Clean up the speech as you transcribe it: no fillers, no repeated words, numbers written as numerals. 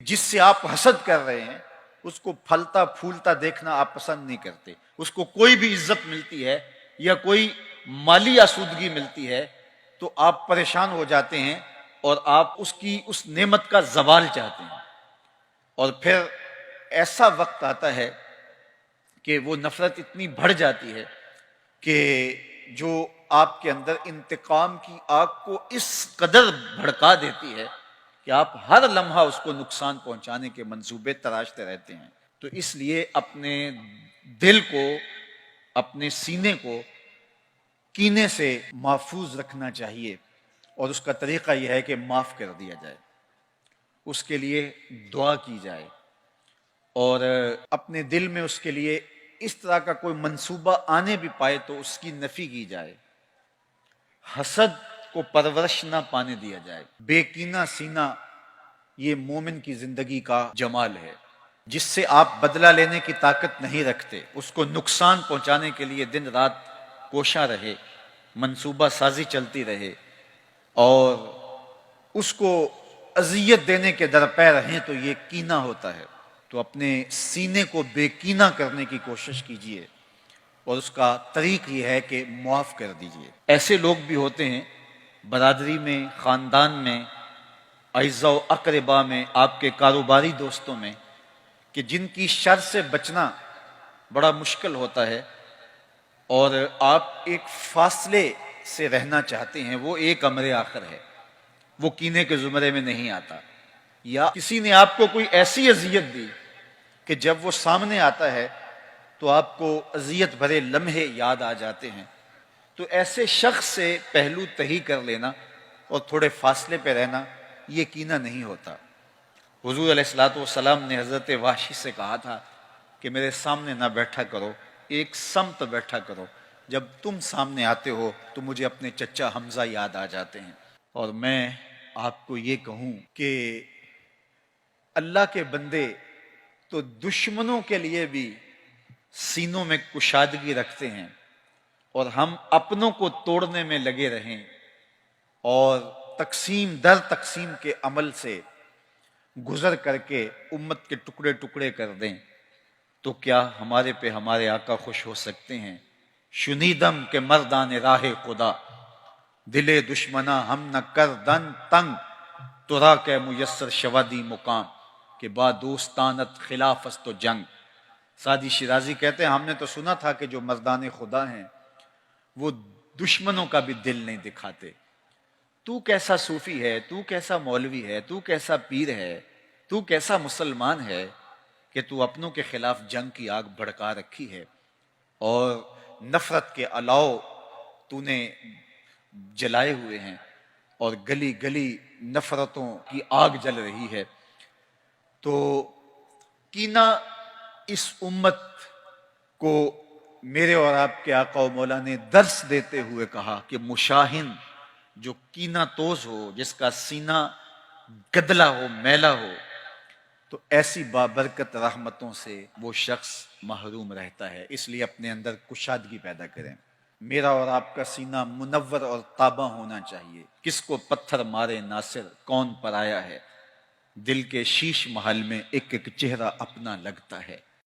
جس سے آپ حسد کر رہے ہیں اس کو پھلتا پھولتا دیکھنا آپ پسند نہیں کرتے. اس کو کوئی بھی عزت ملتی ہے یا کوئی مالی آسودگی ملتی ہے تو آپ پریشان ہو جاتے ہیں اور آپ اس کی اس نعمت کا زوال چاہتے ہیں. اور پھر ایسا وقت آتا ہے کہ وہ نفرت اتنی بڑھ جاتی ہے کہ جو آپ کے اندر انتقام کی آگ کو اس قدر بھڑکا دیتی ہے کہ آپ ہر لمحہ اس کو نقصان پہنچانے کے منصوبے تراشتے رہتے ہیں. تو اس لیے اپنے دل کو، اپنے سینے کو کینے سے محفوظ رکھنا چاہیے، اور اس کا طریقہ یہ ہے کہ معاف کر دیا جائے، اس کے لیے دعا کی جائے، اور اپنے دل میں اس کے لیے اس طرح کا کوئی منصوبہ آنے بھی پائے تو اس کی نفی کی جائے. حسد کو پرورش نہ پانے دیا جائے. بے کینہ سینہ یہ مومن کی زندگی کا جمال ہے، جس سے آپ بدلہ لینے کی طاقت نہیں رکھتے. اس کو نقصان پہنچانے کے لیے دن رات کوشاں رہے، منصوبہ سازی چلتی رہے، اور اس کو اذیت دینے کے درپے رہیں، تو یہ کینہ ہوتا ہے. تو اپنے سینے کو بے کینہ کرنے کی کوشش کیجیے، اور اس کا طریق یہ ہے کہ معاف کر دیجیے. ایسے لوگ بھی ہوتے ہیں برادری میں، خاندان میں، اعزاء و اقربا میں، آپ کے کاروباری دوستوں میں، کہ جن کی شر سے بچنا بڑا مشکل ہوتا ہے، اور آپ ایک فاصلے سے رہنا چاہتے ہیں. وہ ایک امر آخر ہے، وہ کینے کے زمرے میں نہیں آتا. یا کسی نے آپ کو کوئی ایسی اذیت دی کہ جب وہ سامنے آتا ہے تو آپ کو اذیت بھرے لمحے یاد آ جاتے ہیں، تو ایسے شخص سے پہلو تہی کر لینا اور تھوڑے فاصلے پہ رہنا یہ کینہ نہیں ہوتا. حضور علیہ الصلوۃ والسلام نے حضرت وحشی سے کہا تھا کہ میرے سامنے نہ بیٹھا کرو، ایک سمت بیٹھا کرو. جب تم سامنے آتے ہو تو مجھے اپنے چچا حمزہ یاد آ جاتے ہیں. اور میں آپ کو یہ کہوں کہ اللہ کے بندے تو دشمنوں کے لیے بھی سینوں میں کشادگی رکھتے ہیں، اور ہم اپنوں کو توڑنے میں لگے رہیں اور تقسیم در تقسیم کے عمل سے گزر کر کے امت کے ٹکڑے ٹکڑے کر دیں، تو کیا ہمارے پہ ہمارے آقا خوش ہو سکتے ہیں؟ شنیدم کے مردان راہ خدا، دلے دشمنا ہم نہ کر دن تنگ، ترا کے میسر شودی مقام، کہ با دوستانت خلاف است و جنگ. سعدی شیرازی کہتے ہیں ہم نے تو سنا تھا کہ جو مردان خدا ہیں وہ دشمنوں کا بھی دل نہیں دکھاتے. تو کیسا صوفی ہے، تو کیسا مولوی ہے، تو کیسا پیر ہے، تو کیسا مسلمان ہے کہ تو اپنوں کے خلاف جنگ کی آگ بھڑکا رکھی ہے، اور نفرت کے الاؤ تو نے جلائے ہوئے ہیں، اور گلی گلی نفرتوں کی آگ جل رہی ہے. تو کینہ اس امت کو میرے اور آپ کے آقا و مولا نے درس دیتے ہوئے کہا کہ مشاہن جو کینہ توز ہو، جس کا سینہ گدلا ہو، میلا ہو، تو ایسی بابرکت رحمتوں سے وہ شخص محروم رہتا ہے. اس لیے اپنے اندر کشادگی پیدا کریں. میرا اور آپ کا سینہ منور اور تاباں ہونا چاہیے. کس کو پتھر مارے ناصر کون پر آیا ہے، دل کے شیش محل میں ایک ایک چہرہ اپنا لگتا ہے.